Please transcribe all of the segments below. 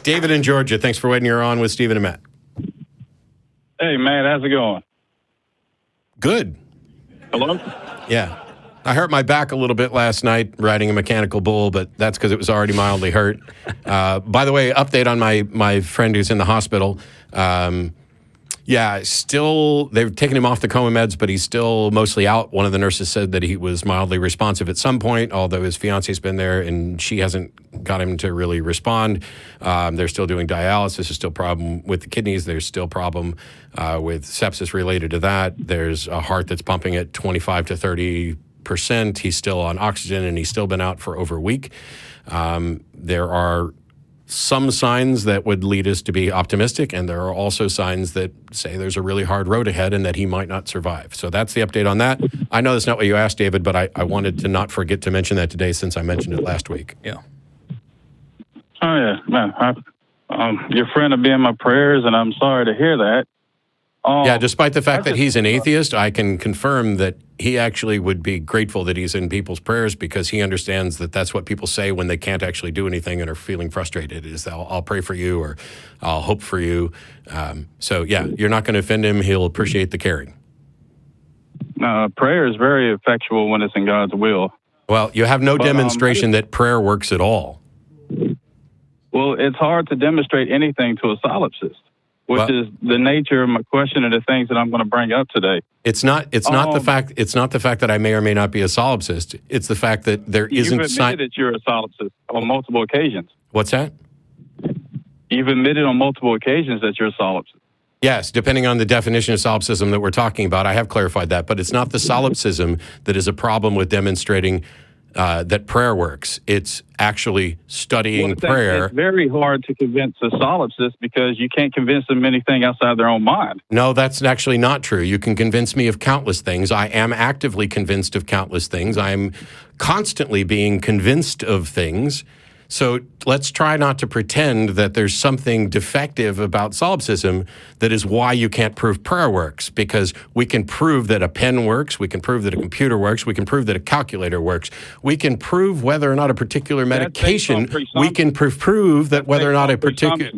David in Georgia, thanks for waiting. You're on with Stephen and Matt. Hey, Matt, how's it going? Good. Hello? Yeah. I hurt my back a little bit last night riding a mechanical bull, but that's because it was already mildly hurt. By the way, update on my friend who's in the hospital. Still, they've taken him off the coma meds, but he's still mostly out. One of the nurses said that he was mildly responsive at some point, although his fiance's been there and she hasn't got him to really respond. They're still doing dialysis. There's still a problem with the kidneys. There's still a problem with sepsis related to that. There's a heart that's pumping at 25 to 30%. He's still on oxygen and he's still been out for over a week. There are some signs that would lead us to be optimistic, and there are also signs that say there's a really hard road ahead and that he might not survive. So that's the update on that. I know that's not what you asked, David, but I wanted to not forget to mention that today since I mentioned it last week. Yeah. Oh, yeah. Man, your friend will be in my prayers, and I'm sorry to hear that. Despite the fact that he's an atheist, I can confirm that he actually would be grateful that he's in people's prayers because he understands that that's what people say when they can't actually do anything and are feeling frustrated is I'll pray for you or I'll hope for you. You're not going to offend him. He'll appreciate the caring. Prayer is very effectual when it's in God's will. Well, you have no demonstration that prayer works at all. Well, it's hard to demonstrate anything to a solipsist, which is the nature of my question and the things that I'm going to bring up today. It's not the fact that I may or may not be a solipsist. It's the fact that there isn't You've admitted that you're a solipsist on multiple occasions. What's that? You've admitted on multiple occasions that you're a solipsist. Yes, depending on the definition of solipsism that we're talking about, I have clarified that, but it's not the solipsism that is a problem with demonstrating that prayer works. It's actually studying prayer. It's very hard to convince a solipsist because you can't convince them anything outside their own mind. No, that's actually not true. You can convince me of countless things. I am actively convinced of countless things. I am constantly being convinced of things. So let's try not to pretend that there's something defective about solipsism that is why you can't prove prayer works, because we can prove that a pen works, we can prove that a computer works, we can prove that a calculator works, we can prove whether or not a particular medication, we can prove that whether or not a particular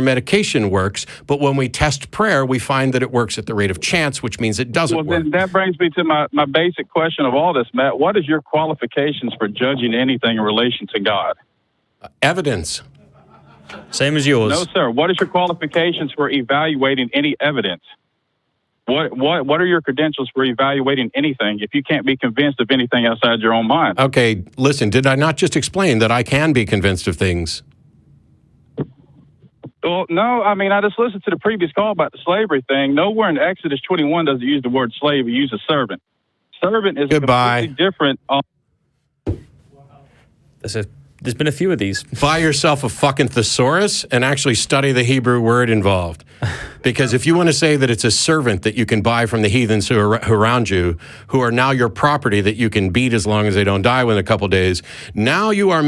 medication works, but when we test prayer, we find that it works at the rate of chance, which means it doesn't work. Well, then that brings me to my basic question of all this, Matt. What is your qualifications for judging anything in relation to God? Evidence. Same as yours. No, sir. What is your qualifications for evaluating any evidence? What are your credentials for evaluating anything if you can't be convinced of anything outside your own mind? Okay, listen, did I not just explain that I can be convinced of things? Well, no, I mean, I just listened to the previous call about the slavery thing. Nowhere in Exodus 21 does it use the word slave. It uses servant. Servant is completely different. There's been a few of these. Buy yourself a fucking thesaurus and actually study the Hebrew word involved. Because if you want to say that it's a servant that you can buy from the heathens who are around you, who are now your property that you can beat as long as they don't die within a couple days, now you are